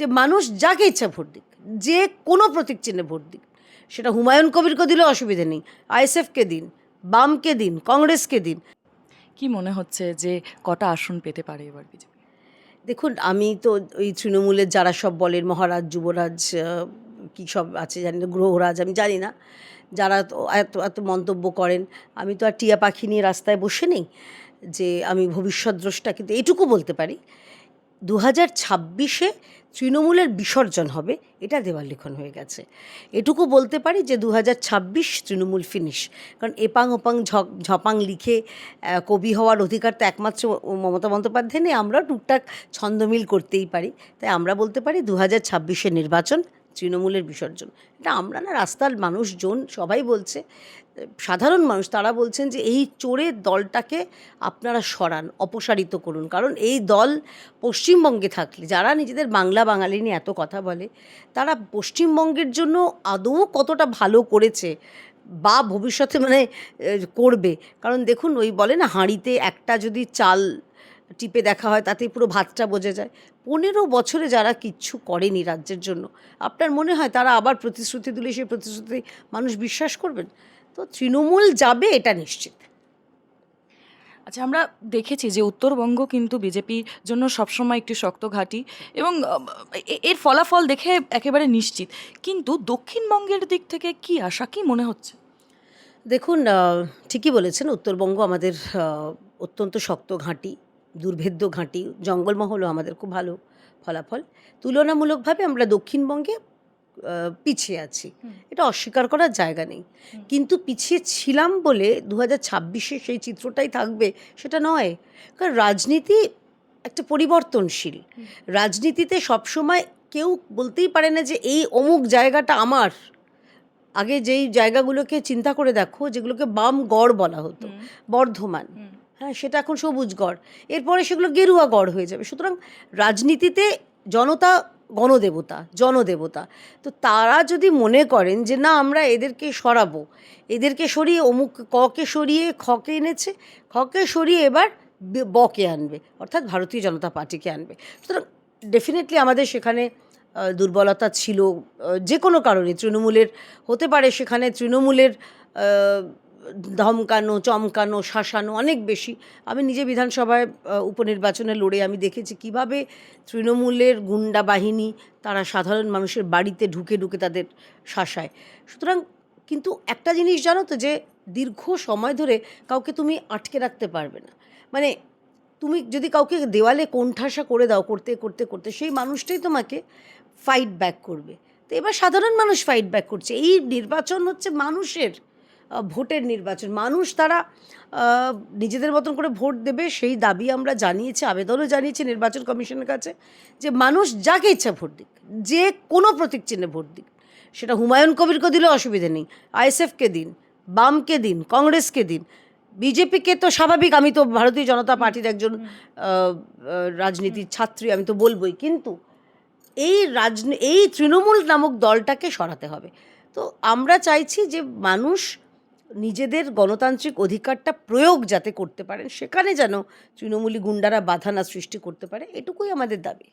যে মানুষ যাকে ইচ্ছা ভোট দিক, যে কোনো প্রতীক চিহ্নে ভোট দিক, সেটা হুমায়ুন কবিরকে দিলেও অসুবিধে নেই, আইএসএফকে দিন, বামকে দিন, কংগ্রেসকে দিন। কি মনে হচ্ছে যে কটা আসন পেতে পারে এবার বিজেপি? দেখুন, আমি তো ওই তৃণমূলের যারা সব বলেন মহারাজ, যুবরাজ, কী সব আছে জানি না, গ্রহরাজ, আমি জানি না, যারা তো এত এত মন্তব্য করেন, আমি তো আর টিয়া পাখি নিয়ে রাস্তায় বসে নেই যে আমি ভবিষ্যৎদ্রষ্টা। কিন্তু এটুকু বলতে পারি, 2026-এ তৃণমূলের বিসর্জন হবে, এটা দেওয়াল লিখন হয়ে গেছে। এটুকু বলতে পারি যে 2026 তৃণমূল ফিনিশ। কারণ এপাং ওপাং ঝপাং লিখে কবি হওয়ার অধিকার তো একমাত্র মমতা বন্দ্যোপাধ্যায় নেই, আমরা টুকটাক ছন্দমিল করতেই পারি। তাই আমরা বলতে পারি 2026-এর নির্বাচন, তৃণমূলের বিসর্জন। এটা আমরা না, রাস্তার মানুষজন সবাই বলছে, সাধারণ মানুষ তারা বলছেন যে এই চোরের দলটাকে আপনারা সরান, অপসারিত করুন। কারণ এই দল পশ্চিমবঙ্গে থাকলে, যারা নিজেদের বাংলা বাঙালি নিয়ে এত কথা বলে, তারা পশ্চিমবঙ্গের জন্য আদৌ কতটা ভালো করেছে বা ভবিষ্যতে করবে। কারণ দেখুন, ওই বলে না, হাঁড়িতে একটা যদি চাল টিপে দেখা হয় তাতেই পুরো ভাতটা বোঝা যায়। 15 বছরে যারা কিচ্ছু করেনি রাজ্যের জন্য, আপনার মনে হয় তারা আবার প্রতিশ্রুতি দিলে সেই প্রতিশ্রুতি মানুষ বিশ্বাস করবেন? তো তৃণমূল যাবে, এটা নিশ্চিত। আচ্ছা, আমরা দেখেছি যে উত্তরবঙ্গ কিন্তু বিজেপির জন্য সবসময় একটি শক্ত ঘাঁটি এবং এর ফলাফল দেখে একেবারে নিশ্চিত। কিন্তু দক্ষিণবঙ্গের দিক থেকে কি আশা, কি মনে হচ্ছে? দেখুন, ঠিকই বলেছেন, উত্তরবঙ্গ আমাদের অত্যন্ত শক্ত ঘাঁটি, দুর্ভেদ্য ঘাঁটি। জঙ্গলমহলও আমাদের খুব ভালো ফলাফল। তুলনামূলকভাবে আমরা দক্ষিণবঙ্গে পিছিয়ে আছি, এটা অস্বীকার করার জায়গা নেই। কিন্তু পিছিয়ে ছিলাম বলে 2026-এ সেই চিত্রটাই থাকবে সেটা নয়। কারণ রাজনীতি একটা পরিবর্তনশীল। রাজনীতিতে সবসময় কেউ বলতেই পারে না যে এই অমুক জায়গাটা আমার। আগে যেই জায়গাগুলোকে চিন্তা করে দেখো, যেগুলোকে বাম গড় বলা হতো, বর্ধমান, হ্যাঁ, সেটা এখন সবুজ গড়, এরপরে সেগুলো গেরুয়া গড় হয়ে যাবে। সুতরাং রাজনীতিতে জনতা গণদেবতা, জনদেবতা। তো তারা যদি মনে করেন যে না, আমরা এদেরকে সরাবো, এদেরকে সরিয়ে অমুক ককে সরিয়ে খকে এনেছে, খকে সরিয়ে এবার বকে আনবে, অর্থাৎ ভারতীয় জনতা পার্টিকে আনবে। সুতরাং ডেফিনেটলি আমাদের সেখানে দুর্বলতা ছিল, যে কোনো কারণে তৃণমূলের হতে পারে, সেখানে তৃণমূলের ধমকানো, চমকানো, শাসানো অনেক বেশি। আমি নিজে বিধানসভায় উপনির্বাচনে লড়ে আমি দেখেছি কিভাবে তৃণমূলের গুন্ডা বাহিনী তারা সাধারণ মানুষের বাড়িতে ঢুকে ঢুকে তাদের শাসায়। সুতরাং কিন্তু একটা জিনিস জানো তো, যে দীর্ঘ সময় ধরে কাউকে তুমি আটকে রাখতে পারবে না। তুমি যদি কাউকে দেওয়ালে কোণঠাসা করে দাও, করতে করতে করতে সেই মানুষটাই তোমাকে ফাইট ব্যাক করবে। তো এবার সাধারণ মানুষ ফাইট ব্যাক করছে। এই নির্বাচন হচ্ছে মানুষের ভোটের নির্বাচন। মানুষ তারা নিজেদের মতন করে ভোট দেবে, সেই দাবি আমরা জানিয়েছি, আবেদনও জানিয়েছি নির্বাচন কমিশনের কাছে, যে মানুষ যাকে ইচ্ছা ভোট দিক, যে কোনো প্রতীক চিহ্নে ভোট দিক, সেটা হুমায়ুন কবিরকে দিলেও অসুবিধে নেই, আইএসএফকে দিন, বামকে দিন, কংগ্রেসকে দিন, বিজেপিকে তো স্বাভাবিক, আমি তো ভারতীয় জনতা পার্টির একজন রাজনীতির ছাত্রী, আমি তো বলবই। কিন্তু এই তৃণমূল নামক দলটাকে সরাতে হবে। তো আমরা চাইছি যে মানুষ নিজেদের গণতান্ত্রিক অধিকারটা প্রয়োগ যাতে করতে পারেন, সেখানে যেন তৃণমূলী গুন্ডারা বাধা না সৃষ্টি করতে পারে, এটুকুই আমাদের দাবি।